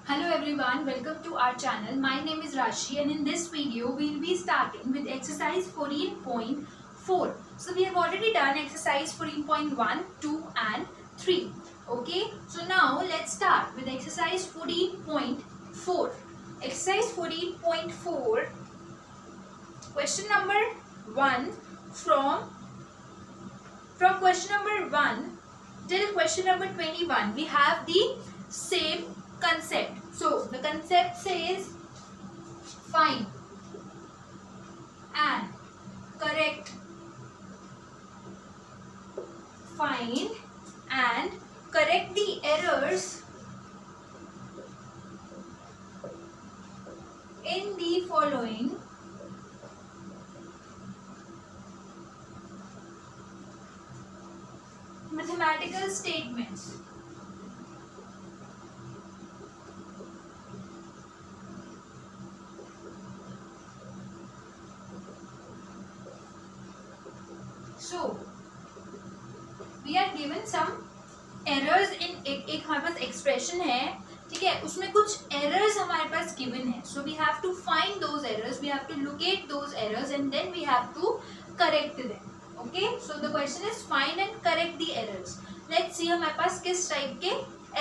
Hello everyone, welcome to our channel. My name is Rashi and in this video we will be starting with exercise 14.4. So we have already done exercise 14.1, 2 and 3. Okay, so now let's start with exercise 14.4. Exercise 14.4, question number 1 from question number 1 till question number 21 we have the same concept. So the concept says find and correct the errors in the following mathematical statements. So we are given some errors in एक हमारे पास expression है, ठीक है, उसमें कुछ errors हमारे पास given है. So we have to find those errors, we have to locate those errors and then we have to correct them. Okay, so the question is find and correct the errors. Let's see हमारे पास किस type के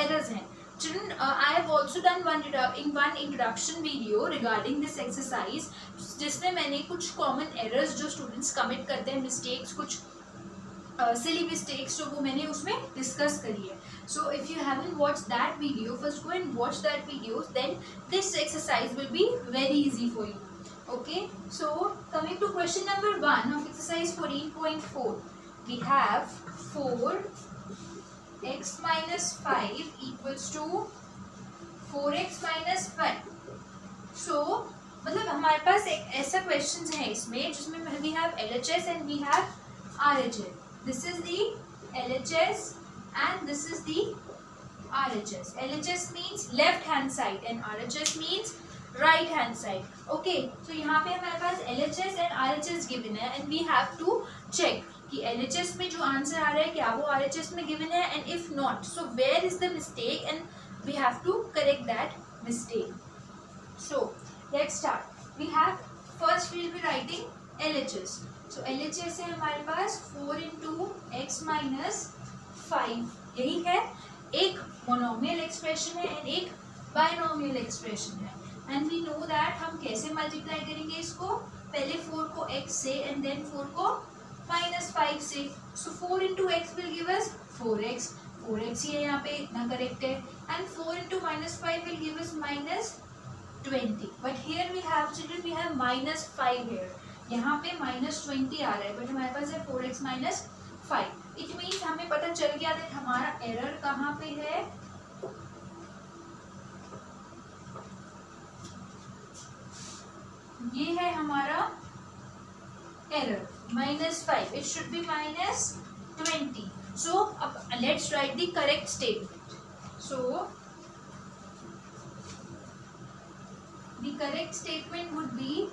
errors हैं. Children, I have also done one introduction video regarding this exercise, जिसमें मैंने कुछ common errors जो students commit करते हैं, mistakes, कुछ silly mistakes जो वो मैंने उसमें discuss करी है. So if you haven't watched that video, first go and watch that video. Then this exercise will be very easy for you. Okay. So coming to question number 1 of exercise 14.4, we have 4x minus 5 equals to 4x minus 5. So मतलब हमारे पास एक ऐसा question है इसमें जिसमें we have LHS and we have RHS. This is the LHS and this is the RHS. LHS means left hand side and RHS means right hand side. Okay, so यहाँ पे हमारे पास LHS and RHS given है and we have to check कि LHS में जो answer आ रहा है क्या वो RHS में given है, and if not, so where is the mistake and we have to correct that mistake. So let's start. We have first we will be writing LHS. So LHS है हमारे पास 4 into x minus 5, यही है. एक monomial expression है and एक binomial expression है. And we know that हम कैसे मल्टीप्लाई करेंगे इसको, पहले 4 को x से and then 4 को minus 5 से. So 4 into x will give us 4x. 4x ही है यहाँ पे, इतना करेक्ट है. And 4 into minus 5 will give us minus 20. But here we have children, we have minus 5 here. यहाँ पे minus 20 आ रहा है, but हमारे पास है 4x minus 5. It means हमें पता चल गया कि हमारा एरर कहाँ पे है. ये है हमारा error -5. It should be -20. So अब let's write the correct statement. So the correct statement would be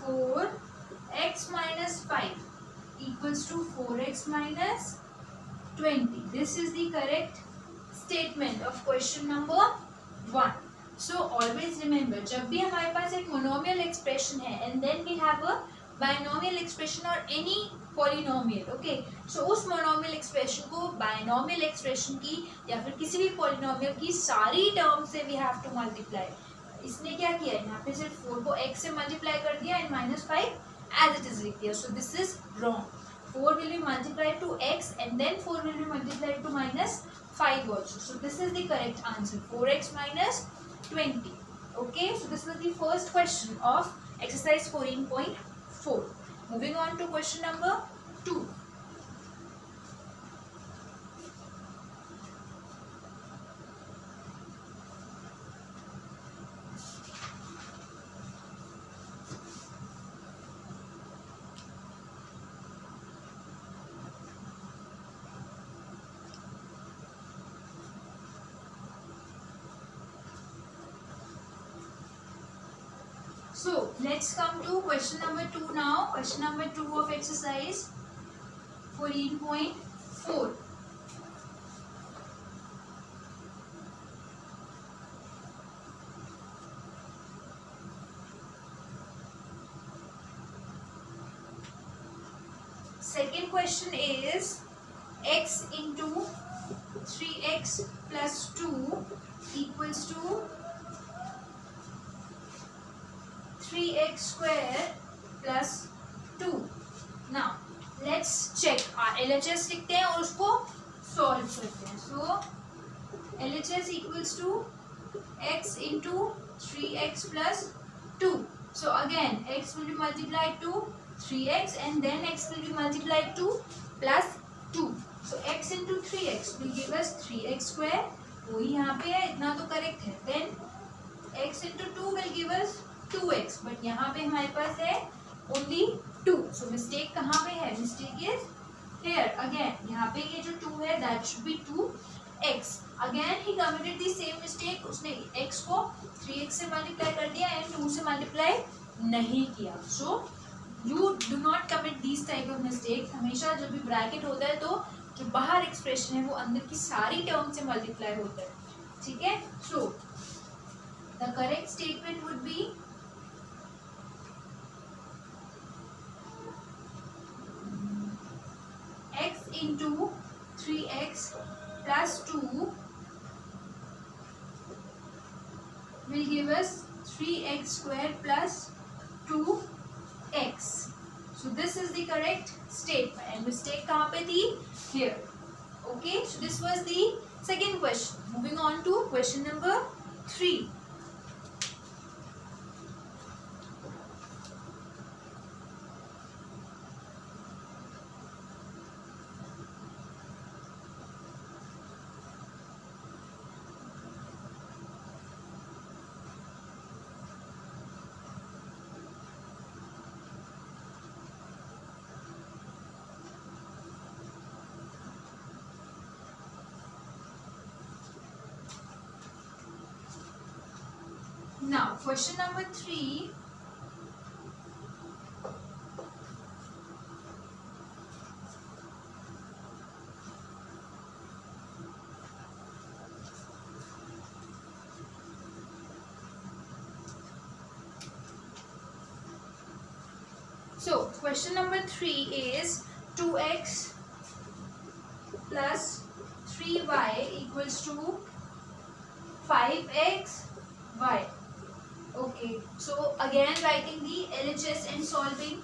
4x minus 5 equals to 4x minus 20. This is the correct statement of question number 1. So always remember, जब भी हमारे पास एक monomial expression है and then we have a binomial expression or any polynomial, okay, so उस monomial expression को binomial expression की या फिर किसी भी polynomial की सारी term से we have to multiply. इसने क्या किया है, यहाँ पे सिर्फ 4 को x से मल्टीप्लाई कर दिया and -5 as it is लिख दिया. So this is wrong. 4 will be multiplied to x and then 4 will be multiplied to -5 also. So this is the correct answer, 4x minus 20. Okay, so this was the first question of exercise 14.4. Moving on to question number 2. So let's come to question number 2 now. Question number 2 of exercise 14.4. 4. Second question is x into 3x plus 2 equals to 3x square plus 2. Now let's check. LHS लिखते हैं और उसको solve करते हैं. So LHS equals to x into 3x plus 2. So again x will be multiplied to 3x and then x will be multiplied to plus 2. So x into 3x will give us 3x square. वही यहाँ पे है, इतना तो correct है. Then x into 2 will give us 2x. But यहाँ पे हमारे पास है only 2. So mistake कहाँ पे है? Mistake is here. Again यहाँ पे ये जो 2 है that should be 2x. Again he committed the same mistake. उसने x को 3x से multiply कर दिया and 2 से multiply नहीं किया. So you do not commit these type of mistakes. हमेशा जब भी ब्रैकेट होता है तो जो बाहर एक्सप्रेशन है वो अंदर की सारी टर्म से मल्टीप्लाई होता है. ठीक है. So the correct statement would be x into 3x plus 2 will give us 3x square plus 2x. So this is the correct statement and mistake कहाँ पे थी? Here. Okay, so this was the second question. Moving on to question number 3. Now, question number 3. So, question number 3 is 2x plus 3y equals to 5x y. Okay, so again writing the LHS and solving.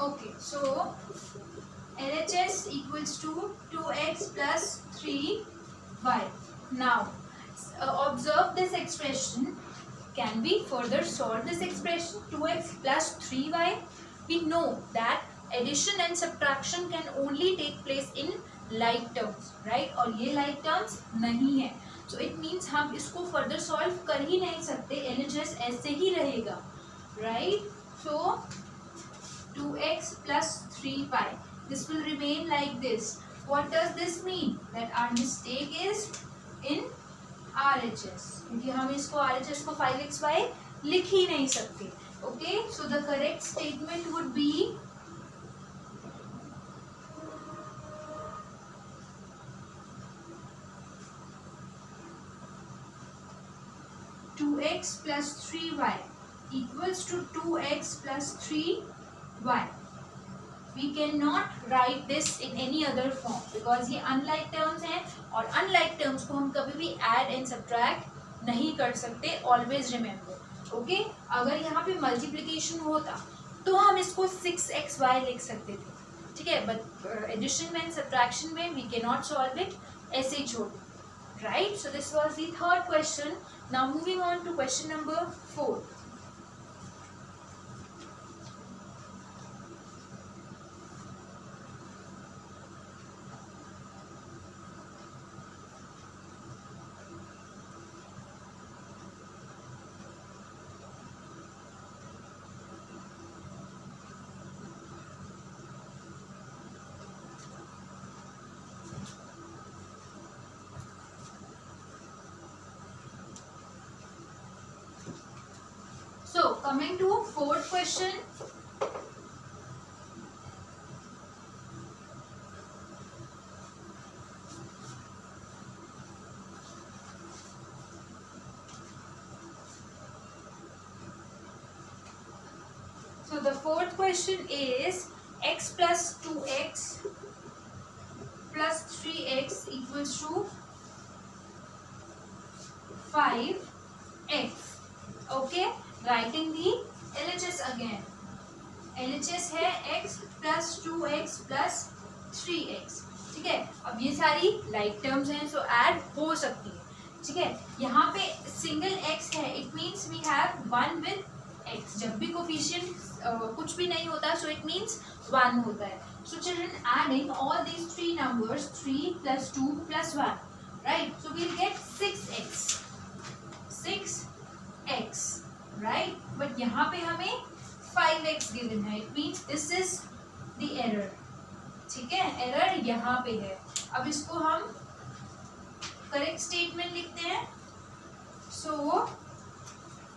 Okay, so LHS equals to 2x plus 3y. Now, observe this expression. Can we further solve this expression? 2x plus 3y. We know that addition and subtraction can only take place in like terms, right? और ये like terms नहीं है. So it means हम इसको further solve कर ही नहीं सकते. LHS ऐसे ही रहेगा, right? So 2x plus 3y. This will remain like this. What does this mean? That our mistake is in RHS. क्योंकि हम इसको RHS को 5xy लिख ही नहीं सकते. Okay, so the correct statement would be x plus 3y equals to 2x plus 3y. We cannot write this in any other form because ये unlike terms हैं और unlike terms को हम कभी भी add and subtract नहीं कर सकते. Always remember. Okay? अगर यहाँ पे multiplication होता तो हम इसको 6xy लिख सकते थे. ठीक है? But addition में and subtraction में we cannot solve it. ऐसे ही छोड़. Right? So this was the third question. Now moving on to question number 4. So coming to fourth question. So the fourth question is x plus 2x plus 3x equals to 5x. Okay, writing the LHS again. LHS है x plus 2x plus 3x. ठीक है, अब ये सारी like terms हैं, सो add हो सकती है. ठीक है, यहाँ पे सिंगल x है, it means we have 1 with x. जब भी कोफिशिएंट कुछ भी नहीं होता, सो इट मीन्स 1 होता है. So children, adding all these 3 numbers, 3 plus 2 plus 1, right? So we'll get 6x. 6x, right? But यहाँ पे हमें 5x given है. It means this is the error. ठीक है, एरर यहाँ पे है. अब इसको हम करेक्ट स्टेटमेंट लिखते हैं. So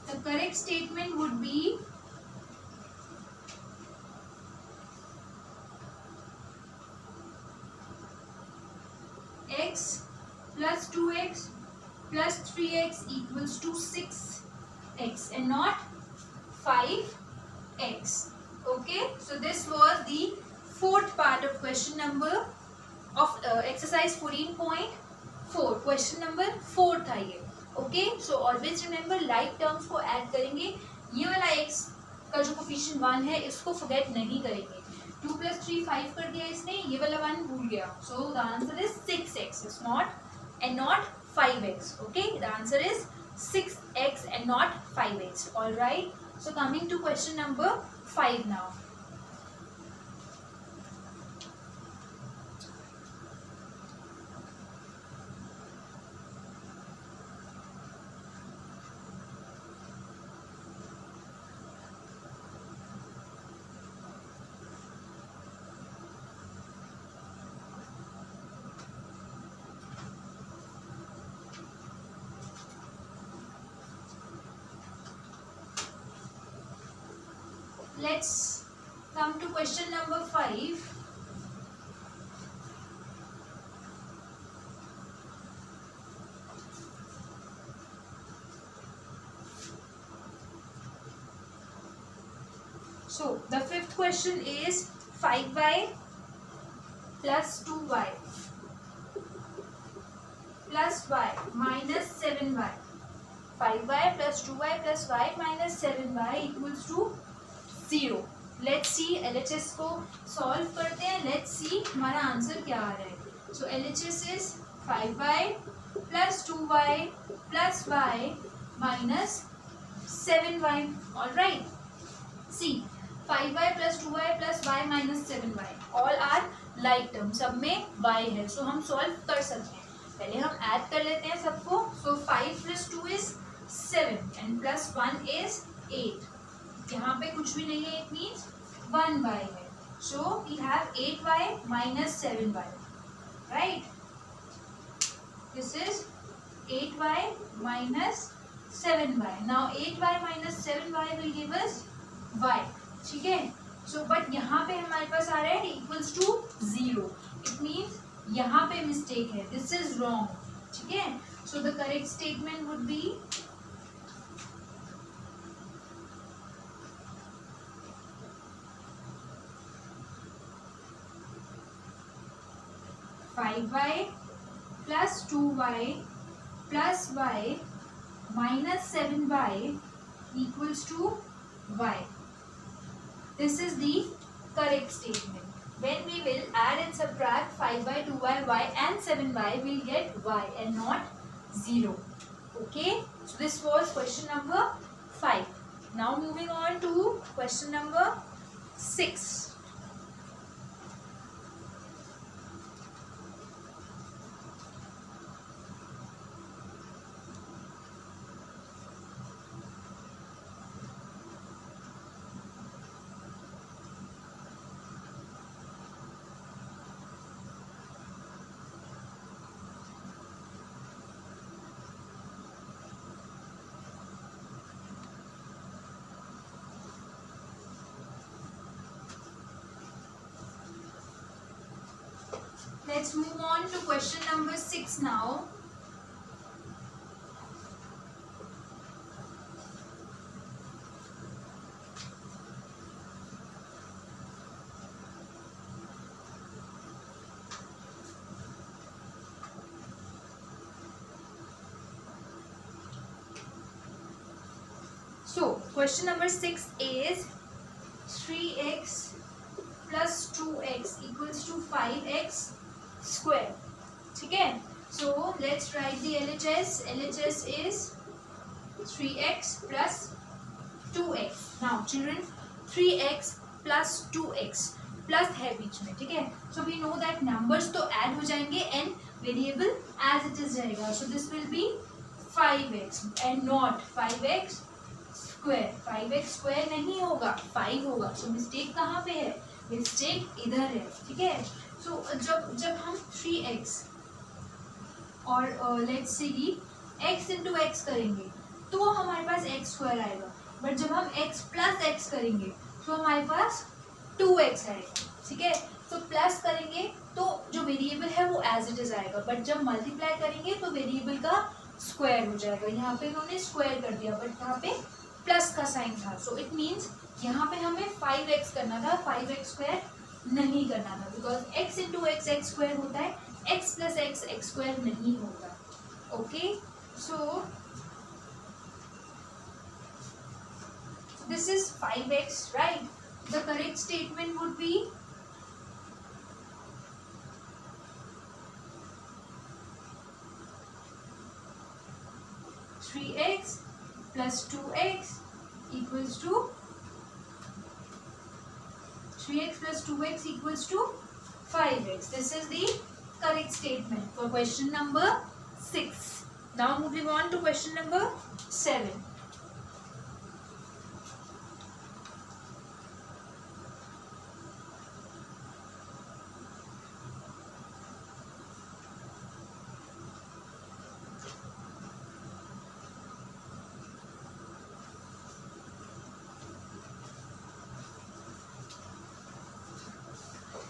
the correct statement would be x plus 2x plus 3x equals to 6x and not 5x. Okay, so this was the fourth part of question number of exercise 14.4. Question number 4 था ये. Okay, so always remember like terms को add करेंगे. ये वाला x का जो coefficient 1 है, इसको फॉरगेट नहीं करेंगे. 2 plus 3 5 कर दिया इसने, ये वाला 1 भूल गया. So the answer is 6x is not and not 5x. Okay, the answer is 6x and not 5x. All right, so coming to question number 5 now. Let's come to question number 5. So the fifth question is 5y plus 2y plus y minus 7y. 5y plus 2y plus y minus 7y equals to 0. Let's see, LHS को solve करते हैं. Let's see हमारा answer क्या आ रहा है. So LHS is 5y plus 2y plus y minus 7y. All right, see 5y plus 2y plus y minus 7y all are like term. सब में y है, सो हम सॉल्व कर सकते हैं. पहले हम ऐड कर लेते हैं सबको. सो 5 plus 2 is 7 and plus 1 is 8. यहाँ पे कुछ भी नहीं है, इट मीन्स 1y है. So we have 8y minus 7y, right. This is 8y minus 7y. Now 8y minus 7y will give us y. ठीक है, सो बट यहाँ पे हमारे पास आ रहा है इक्वल्स टू 0. इट मीन्स यहाँ पे मिस्टेक है. This is wrong. ठीक है, so the correct statement would be 5y plus 2y plus y minus 7y equals to y. This is the correct statement. When we will add and subtract 5y, 2y, y and 7y, we'll get y and not 0. Okay, so this was question number 5. Now moving on to question number 6. Let's move on to question number 6 now. So question number 6 is 3x plus 2x equals to 5x square. ठीक है, so let's write the LHS. LHS is 3x plus 2x. Now children, 3x plus 2x plus है बीच में, ठीक है. So we know that numbers तो add हो जाएंगे and variable as it is रहेगा. So this will be 5x and not 5x square. 5x square नहीं होगा, 5 होगा. सो मिस्टेक कहाँ पे है? मिस्टेक इधर है, ठीक है. सो जब हम 3x और let's see x into x करेंगे तो हमारे पास x स्क्वायर आएगा. बट जब हम x प्लस x करेंगे तो हमारे पास 2x आएगा, ठीक है. तो प्लस करेंगे तो जो वेरिएबल है वो एज इट इज आएगा. बट जब मल्टीप्लाई करेंगे तो वेरिएबल का स्क्वायर हो जाएगा. यहाँ पे इन्होंने स्क्वायर कर दिया बट यहाँ पे प्लस का साइन था. सो इट मीन्स यहाँ पे हमें 5x करना था, 5x स्क्वायर नहीं करना था. Because x into x x square होता है, x plus x x square नहीं होता. Okay, so this is 5x, right? The correct statement would be 3x plus 2x equals to 3x plus 2x equals to 5x. This is the correct statement for question number 6. Now moving on to question number 7.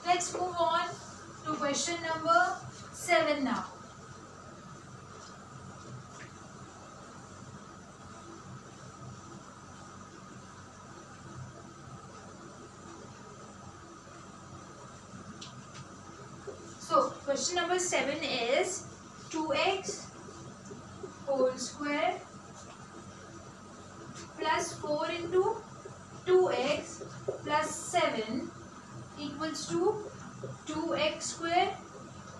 Let's move on to question number 7 now. So question number 7 is 2x whole square plus 4 into 2x plus 7 equals to 2x square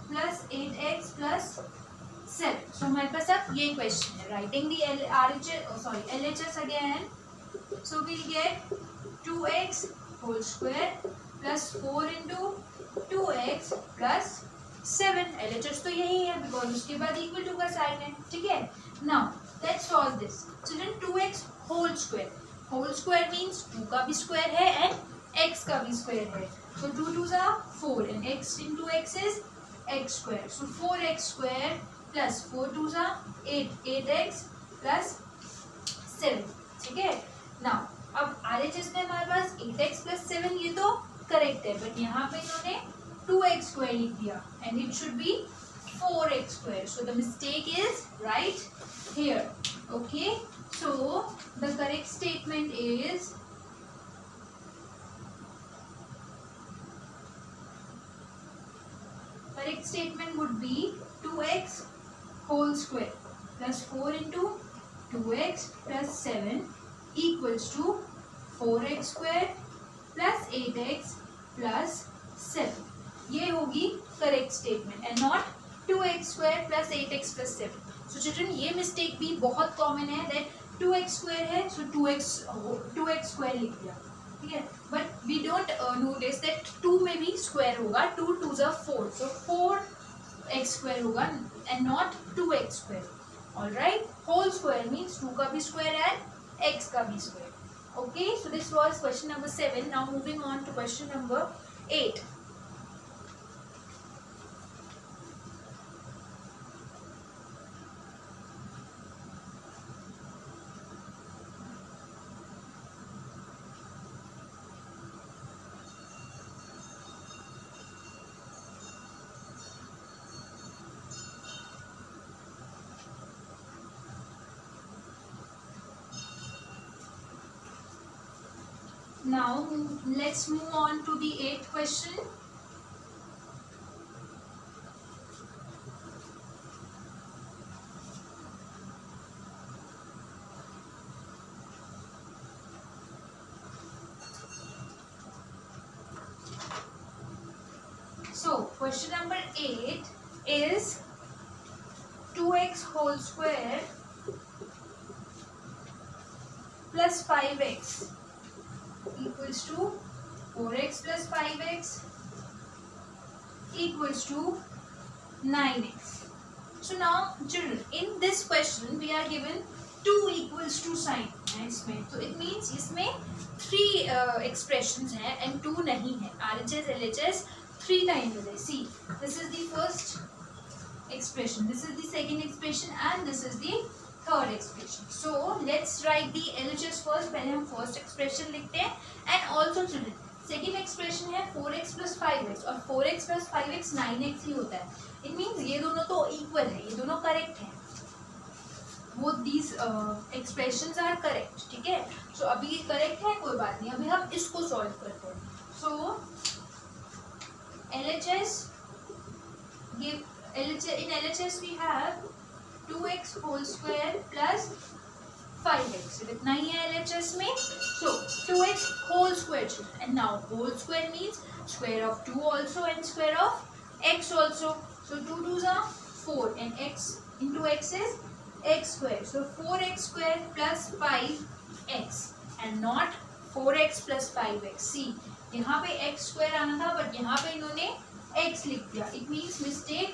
plus 8x plus 7. So हमारे पास अब ये question है. Writing the LHS again. So we'll get 2x whole square plus 4 into 2x plus 7. LHS तो यही है because उसके बाद equal to का sign है, ठीक है. Now let's solve this. Children, 2x whole square. Whole square means 2 का भी square है and x का भी square है. So 2 2s are 4 and x into x is x square. So 4x square plus 4 2s are 8. 8x plus 7. ठीक है. Now अब RHS में हमारे पास 8x plus 7 ये तो करेक्ट है बट यहाँ पे इन्होंने 2x square लिख दिया and it should be 4x square. So the mistake is right here. Okay. So the correct statement is correct statement would be 2x whole square plus 4 into 2x plus 7 equals to 4x square plus 8x plus 7. ये होगी correct statement and not 2x square plus 8x plus 7. So children, ये mistake भी बहुत common है that 2x square है so 2x square लिख दिया, ठीक है. But we don't notice that 2 में भी स्क्वायर होगा. 2 2s are 4 so 4x square होगा and not 2x square. Alright, whole square means 2 का भी स्क्वायर एंड x का भी square. Okay, so this was question number 7. Now moving on to question number 8. Now let's move on to the 8th question. question number 8 is 2x whole square plus 5x equals to 4x plus 5x equals to 9x. So now children, in this question we are given 2 equals to sign है इसमें, तो it means इसमें 3 expressions हैं and 2 नहीं है. RHS, LHS 3 times है. See, this is the first expression, this is the second expression and this is the third expression. So let's write the LHS first. पहले हम first expression लिखते हैं. And also children, second expression है 4x plus 5x और 4x plus 5x 9x ही होता है. It means ये दोनों तो equal है, ये दोनों correct हैं. Both these expressions are correct. ठीक है. So अभी ये correct है, कोई बात नहीं. अभी हम इसको solve करते हैं. So LHS give in LHS we have 2x whole square plus 5x. इतना ही है LHS में. So 2x whole square and now whole square means square of 2 also and square of x also. So 2 2s are 4 and x into x is x square. So 4x square plus 5x and not 4x plus 5x. See, यहाँ पे x square आना था but यहाँ पे इन्होंने x लिख दिया. It means mistake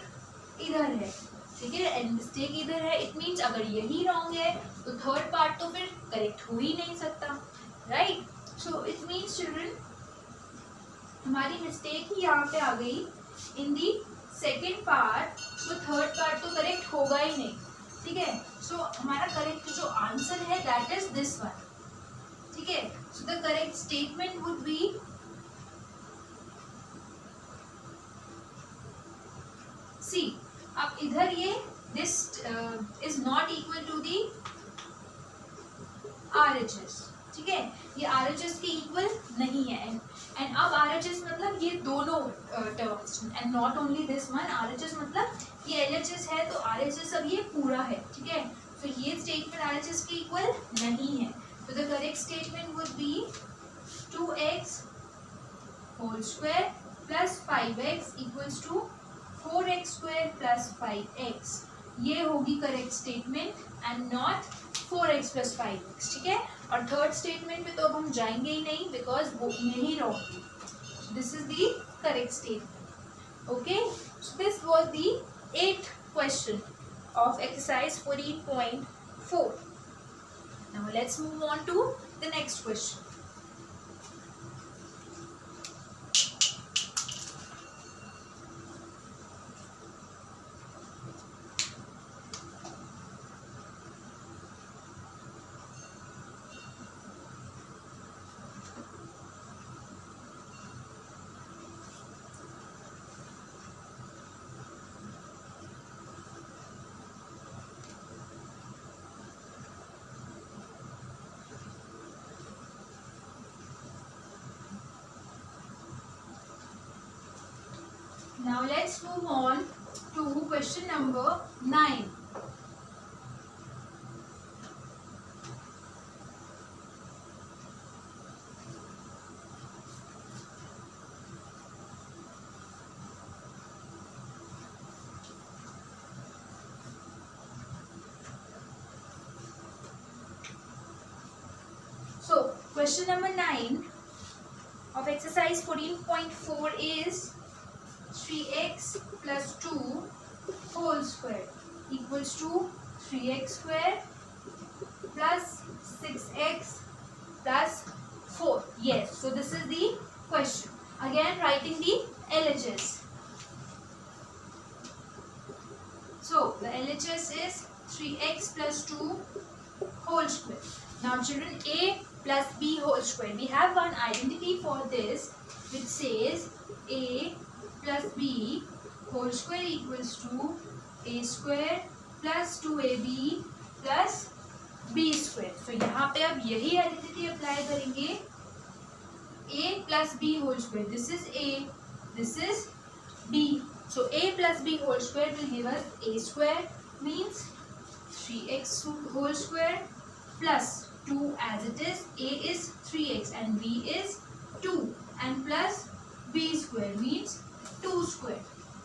इधर है. ठीक है, and mistake इधर है. It means अगर यही wrong है तो third part तो फिर correct हो ही नहीं सकता. Right? So it means children, हमारी mistake ही यहाँ पे आ गई in the second part. तो third part तो correct होगा ही नहीं. ठीक है. So हमारा correct जो answer है that is this one. ठीक है. So the correct statement would be see. अब इधर ये this is not equal to the RHS. ठीक है, ये RHS के equal नहीं है and अब RHS मतलब ये दोनों terms and not only this one. RHS मतलब ये LHS है तो RHS अब ये पूरा है. ठीक है, so ये statement RHS के equal नहीं है. So the correct statement would be 2x whole square plus 5x equals to 4x square plus 5x. ये होगी correct statement and not 4x plus 5x. ठीक है, और third statement पे तो अब हम जाएंगे ही नहीं because वो यही wrong है. This is the correct statement. Okay, so this was the 8th question of exercise 14.4. Now let's move on to the next question. Now let's move on to question number 9. So question number 9 of exercise 14.4 is 3x plus 2 whole square equals to 3x square plus 6x plus 4. Yes, so this is the question. Again writing the LHS. So the LHS is 3x plus 2 whole square. Now children, a plus b whole square. We have one identity for this which says a plus b whole square equals to a square plus 2ab plus b square. So यहाँ पे अब यही identity apply करेंगे. a plus b whole square. This is a, this is b. So a plus b whole square will give us a square means 3x whole square plus 2 as it is. A is 3x and b is 2 and plus b square means 2 square,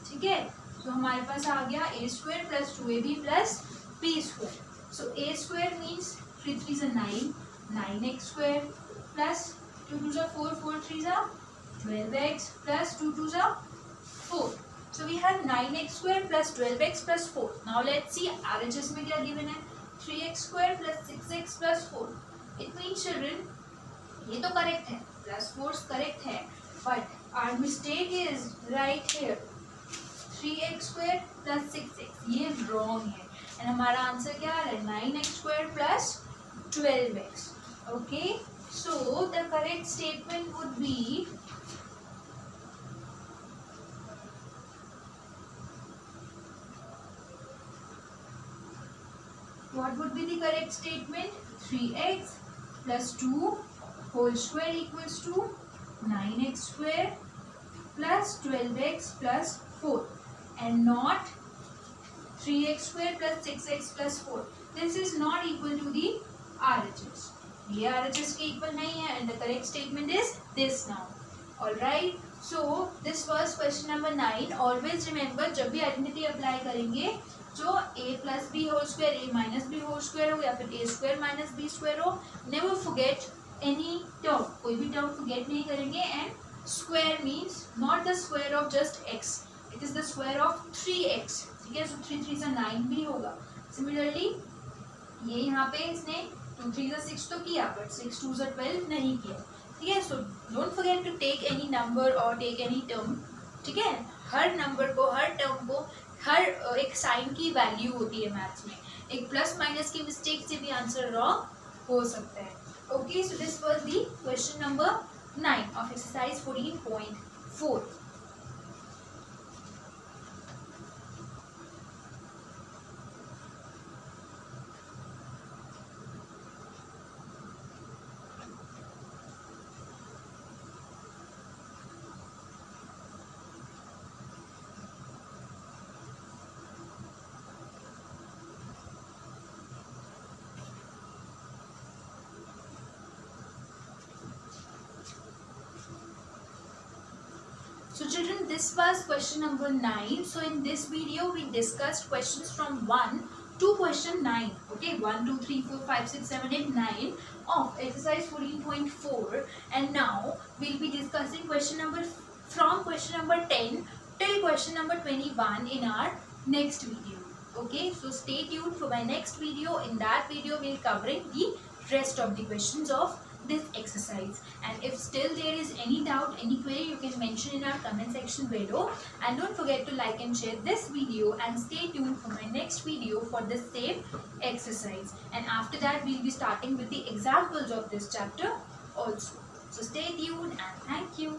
ठीक है। तो हमारे पास आ गया a square plus 2ab plus b square. So a square means 3 3 is 9, 9x square plus 2 2 is 4, 4 3 is 12x plus 2 2 is 4. So we have 9x square plus 12x plus 4. Now let's see RHS में क्या given है, 3x square plus 6x plus 4. It means children, ये तो correct है, plus 4 correct है, but our mistake is right here. 3x square plus 6x ये wrong है, and हमारा आंसर क्या आ रहा है, 9x square plus 12x. Okay, so the correct statement would be what would be the correct statement? 3x plus 2 whole square equals to 9x square plus 12x plus 4 and not 3x square plus 6x plus 4. This is not equal to the RHS. ये RHS के equal नहीं है and the correct statement is this now. Alright, so this was question number 9. Always remember जब भी identity apply करेंगे जो a plus B whole square a minus B whole square हो या फिर a square minus B square हो, never forget any term, कोई भी टर्म फॉरगेट नहीं करेंगे. And square means not the square of just x, it is the square of 3x, ठीक है. सो 3 3 से 9 भी होगा. सिमिलरली ये यहाँ पे इसने 2 3 से 6 तो किया बट 6 2 से 12 नहीं किया, ठीक है. So don't forget to take any number और टेक एनी टर्म, ठीक है. हर नंबर को, हर टर्म को, हर एक साइन की वैल्यू होती है मैथ्स में. एक प्लस माइनस की मिस्टेक से भी आंसर रॉन्ग हो सकता है. Okay, so this was the question number 9 of exercise 14.4. So children, this was question number 9. So in this video we discussed questions from 1 to question 9. Okay, 1 2 3 4 5 6 7 8 9 of exercise 14.4, and now we'll be discussing question number from question number 10 till question number 21 in our next video. Okay, so stay tuned for my next video. In that video we'll covering the rest of the questions of this exercise, and if still there is any doubt, any query, you can mention in our comment section below. And don't forget to like and share this video, and stay tuned for my next video for the same exercise. And after that we'll be starting with the examples of this chapter also. So stay tuned and thank you.